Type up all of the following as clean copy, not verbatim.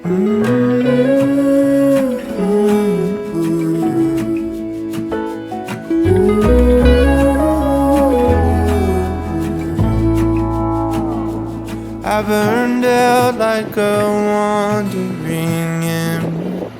I burned out like a wandering ember.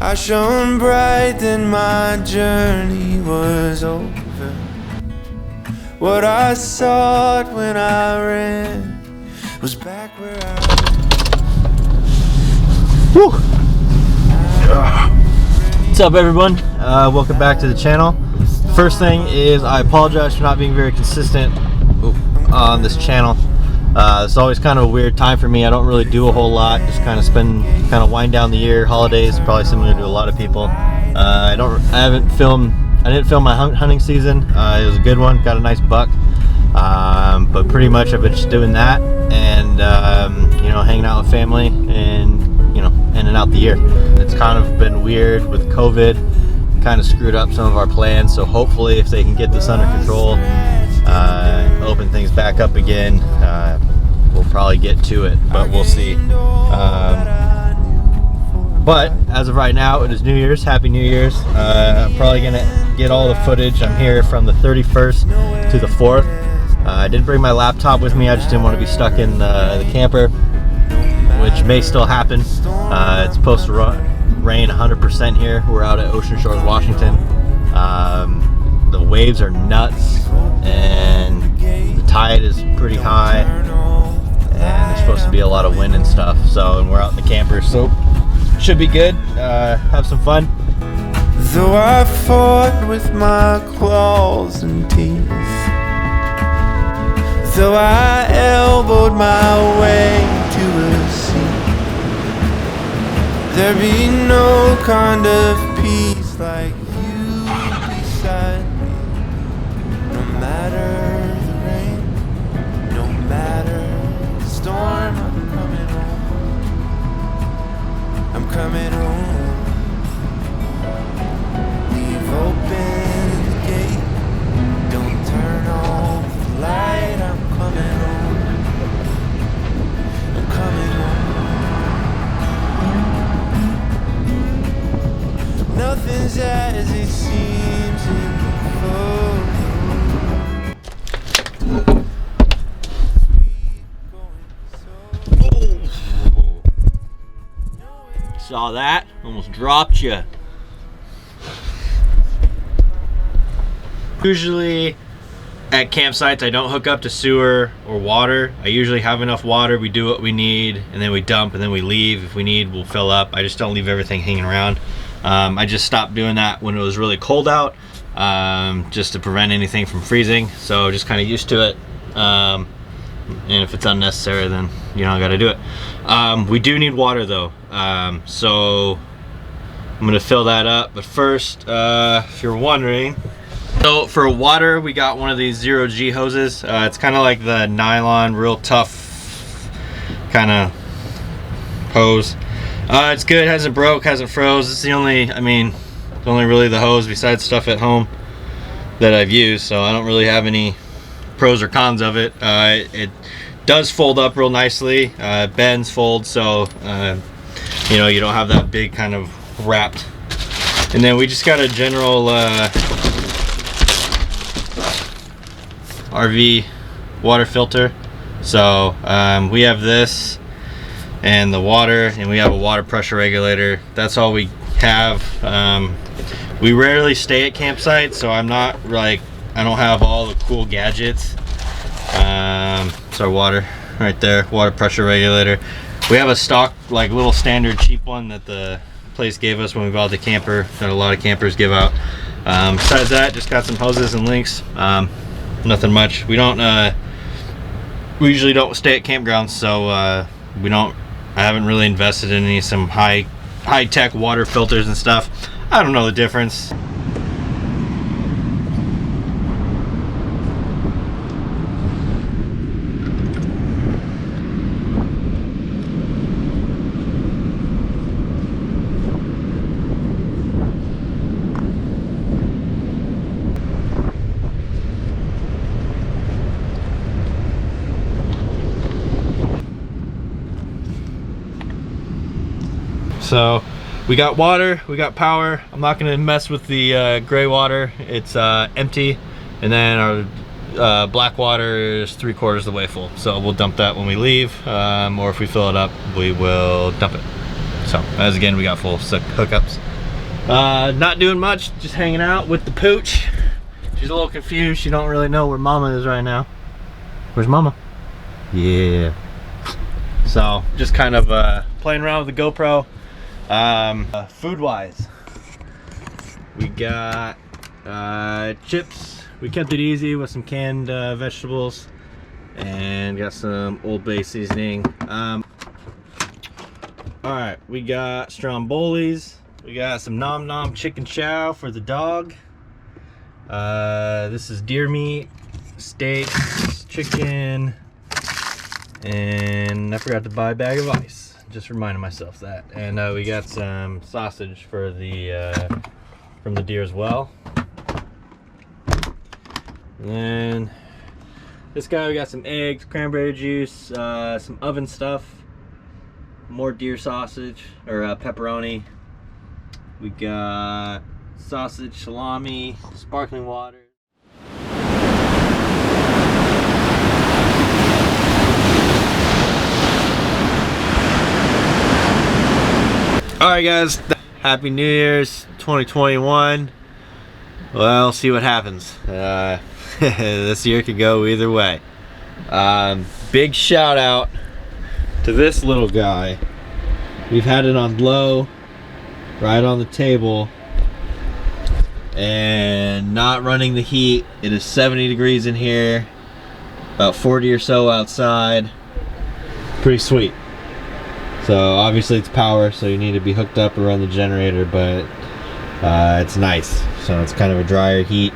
I shone bright, then my journey was over. What I sought when I ran was back where I Woo. What's up, everyone? Welcome back to the channel. First thing is I apologize for not being very consistent on this channel. It's always kind of a weird time for me. I don't really do a whole lot. Just kind of wind down the year. Holidays, probably similar to a lot of people. I didn't film my hunting season. It was a good one. Got a nice buck. But pretty much I've been just doing that and you know, hanging out with family and, you know, ending out the year. It's kind of been weird with COVID. Kind of screwed up some of our plans. So hopefully, if they can get this under control, open things back up again, we'll probably get to it, but we'll see. But as of right now, it is New Year's. Happy New Year's. I'm probably gonna get all the footage. I'm here from the 31st to the 4th. I didn't bring my laptop with me. I just didn't want to be stuck in the camper, which may still happen. It's supposed to rain 100% here. We're out at Ocean Shores, Washington. The waves are nuts and the tide is pretty high, and there's supposed to be a lot of wind and stuff. So, and we're out in the camper, so should be good. Have some fun. Though I fought with my claws and teeth, though I elbowed my way to a seat, there be no kind of peace like you beside me. No matter the rain, no matter the storm, I'm coming home. I'm coming home. Leave open the gate, don't turn off the light. I'm coming home. I'm coming home. Nothing's as it seems in the photo. Saw that? Almost dropped you. Usually at campsites I don't hook up to sewer or water. I usually have enough water, we do what we need, and then we dump, and then we leave. If we need, we'll fill up. I just don't leave everything hanging around. I just stopped doing that when it was really cold out, just to prevent anything from freezing. So just kind of used to it. And if it's unnecessary, then you don't got to do it. We do need water though, so I'm gonna fill that up. But first, if you're wondering, so for water, we got one of these 0G hoses. It's kind of like the nylon, real tough kind of hose. It's good, hasn't broke, hasn't froze. It's the only, it's only really the hose besides stuff at home that I've used, so I don't really have any pros or cons of it. It does fold up real nicely, bends, folds, so you know, you don't have that big kind of wrapped. And then we just got a general RV water filter. So we have this and the water, and we have a water pressure regulator. That's all we have. We rarely stay at campsites, so I'm not like, I don't have all the cool gadgets. It's our water right there, water pressure regulator. We have a stock, like little standard cheap one that the place gave us when we bought the camper, that a lot of campers give out. Besides that, just got some hoses and links. Nothing much. We we usually don't stay at campgrounds, so I haven't really invested in some high-tech water filters and stuff. I don't know the difference. So we got water, we got power. I'm not gonna mess with the gray water. It's empty. And then our black water is 3/4 of the way full. So we'll dump that when we leave, or if we fill it up, we will dump it. So as again, we got full hookups. Not doing much, just hanging out with the pooch. She's a little confused. She don't really know where Mama is right now. Where's Mama? Yeah. So just kind of playing around with the GoPro. Food wise, we got chips. We kept it easy with some canned vegetables, and got some Old Bay seasoning. All right, we got Strombolis. We got some Nom Nom chicken chow for the dog. This is deer meat, steaks, chicken, and I forgot to buy a bag of ice. Just reminded myself that. And we got some sausage for the from the deer as well. And then this guy, we got some eggs, cranberry juice, some oven stuff, more deer sausage or pepperoni. We got sausage, salami, sparkling water. All right, guys, happy New Year's 2021. Well, see what happens. This year could go either way. Big shout out to this little guy. We've had it on low, right on the table, and not running the heat. It is 70 degrees in here, about 40 or so outside. Pretty sweet. So obviously it's power, so you need to be hooked up or run the generator, but it's nice. So it's kind of a drier heat.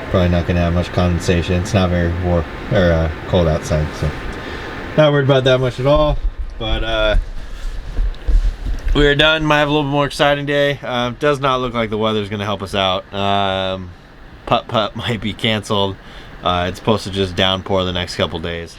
Probably not gonna have much condensation. It's not very warm or cold outside, so not worried about that much at all. But we are done. Might have a little bit more exciting day. Does not look like the weather's gonna help us out. Putt-putt might be canceled. It's supposed to just downpour the next couple days.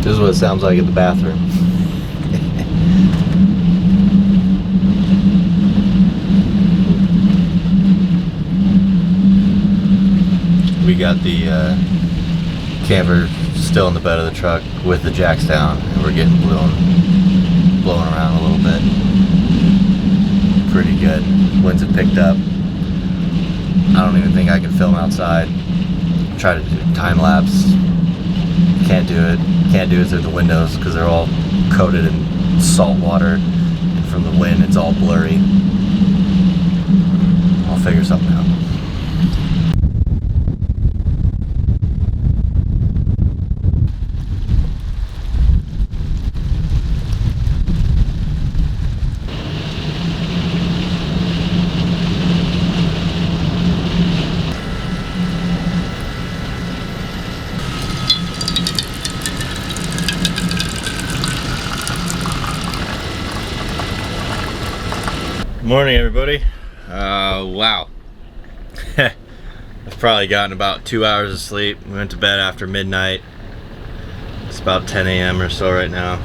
This is what it sounds like in the bathroom. We got the camper still in the bed of the truck with the jacks down, and we're getting blown around a little bit. Pretty good. Winds have picked up. I don't even think I can film outside. Try to do time lapse. Can't do it. Can't do it through the windows because they're all coated in salt water, and from the wind it's all blurry. I'll figure something out. Morning, everybody. Wow. I've probably gotten about 2 hours of sleep. We went to bed after midnight. It's about 10 a.m. or so right now.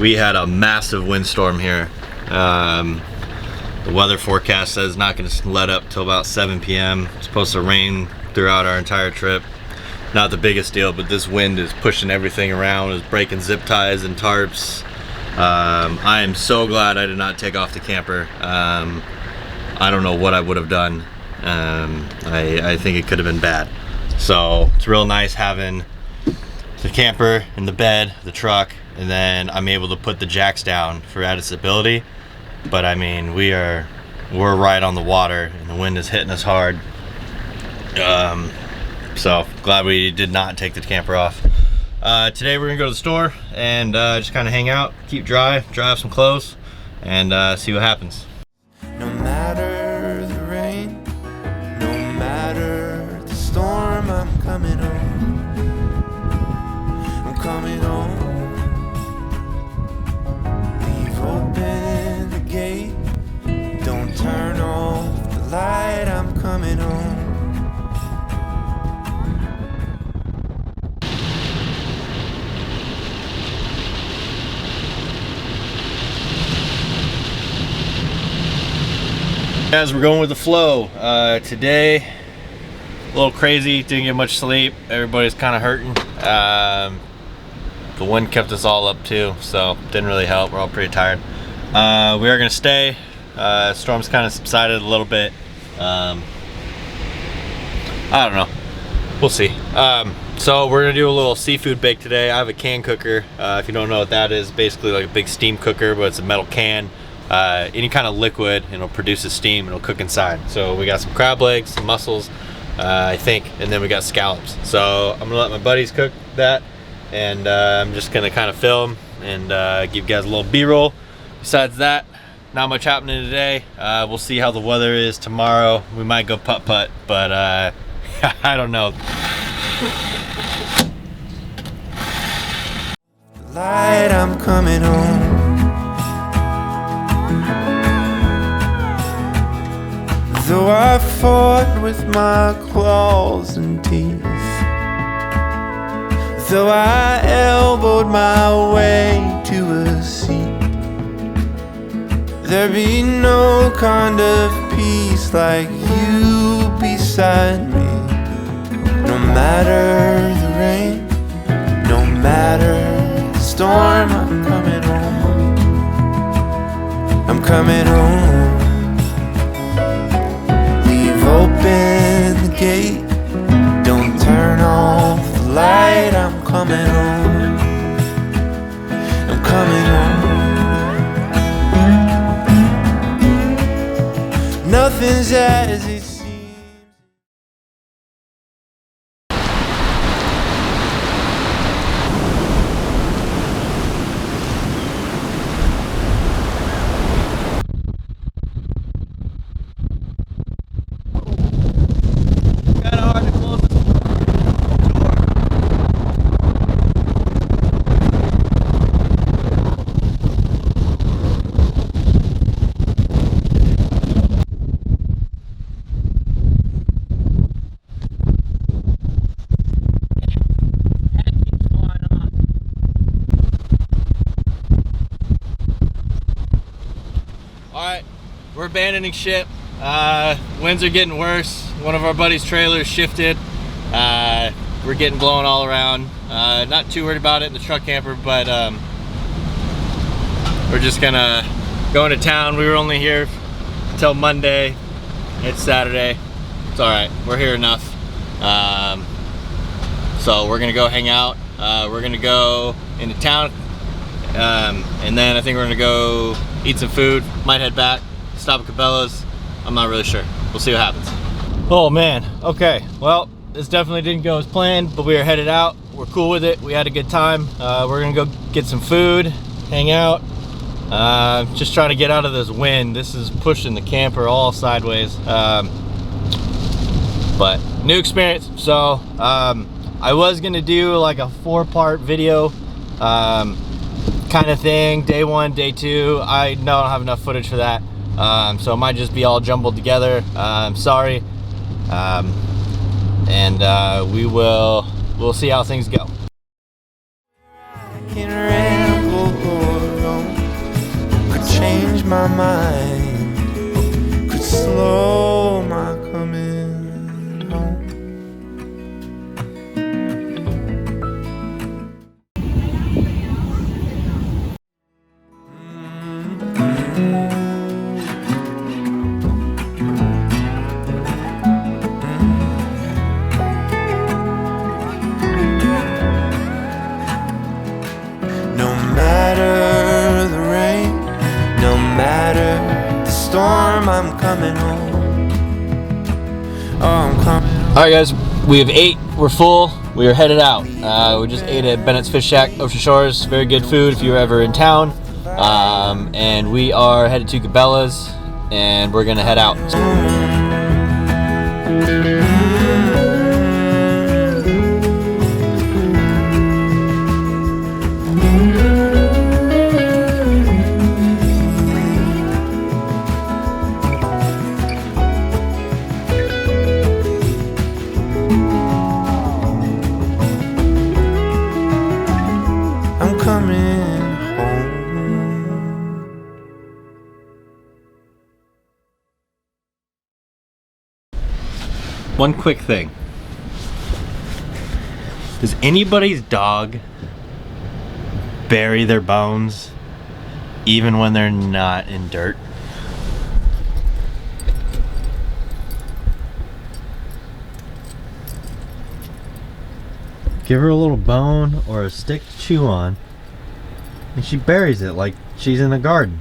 We had a massive windstorm here. The weather forecast says it's not going to let up till about 7 p.m. It's supposed to rain throughout our entire trip. Not the biggest deal, but this wind is pushing everything around. It's breaking zip ties and tarps. I am so glad I did not take off the camper. I don't know what I would have done. I think it could have been bad. So it's real nice having the camper in the bed, the truck, and then I'm able to put the jacks down for added stability. But I mean, we're right on the water and the wind is hitting us hard. So glad we did not take the camper off. Today we're gonna go to the store and just kind of hang out, keep dry up some clothes, and see what happens. No matter the rain, Guys, we're going with the flow. Today, a little crazy, didn't get much sleep. Everybody's kind of hurting. The wind kept us all up too, so didn't really help. We're all pretty tired. We are gonna stay. Storm's kind of subsided a little bit. I don't know. We'll see. So we're gonna do a little seafood bake today. I have a can cooker. If you don't know what that is, basically like a big steam cooker, but it's a metal can. Any kind of liquid, and it'll produce a steam and it'll cook inside. So we got some crab legs, some mussels, I think, and then we got scallops. So I'm gonna let my buddies cook that, and I'm just gonna kind of film and give you guys a little B-roll. Besides that, not much happening today. We'll see how the weather is tomorrow. We might go putt-putt, but I don't know. Light, I'm coming home. Though I fought with my claws and teeth, though I elbowed my way to a seat, there be no kind of peace like you beside me. No matter the rain, no matter the storm, I'm coming home. I'm coming home. Open the gate, don't turn off the light. I'm coming home. I'm coming home. Nothing's as it seems. Alright, we're abandoning ship. Winds are getting worse. One of our buddies' trailers shifted. We're getting blown all around. Not too worried about it in the truck camper, but we're just gonna go into town. We were only here until Monday. It's Saturday. It's alright, we're here enough. So we're gonna go hang out. We're gonna go into town. And then I think we're gonna go eat some food, might head back, stop at Cabela's. I'm not really sure. We'll see what happens. Oh man, okay. Well, this definitely didn't go as planned, but we are headed out. We're cool with it. We had a good time. We're gonna go get some food, hang out. Just trying to get out of this wind. This is pushing the camper all sideways. But new experience. So I was gonna do like a 4-part video kind of thing, day 1, day 2. I don't have enough footage for that, so it might just be all jumbled together. I'm sorry, and we'll see how things go. I can ramble on, could change my mind, could slow my coming home. Storm, I'm coming home. Oh, I'm coming home. All right, guys, we have ate. We're full. We are headed out. We just ate at Bennett's Fish Shack, Ocean Shores. Very good food if you're ever in town. And we are headed to Cabela's, and we're gonna head out. One quick thing. Does anybody's dog bury their bones even when they're not in dirt? Give her a little bone or a stick to chew on, and she buries it like she's in a garden.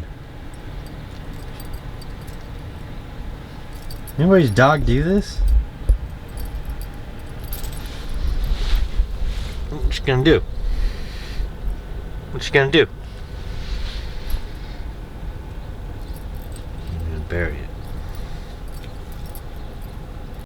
Anybody's dog do this? What you gonna do? What you gonna do? I'm gonna bury it.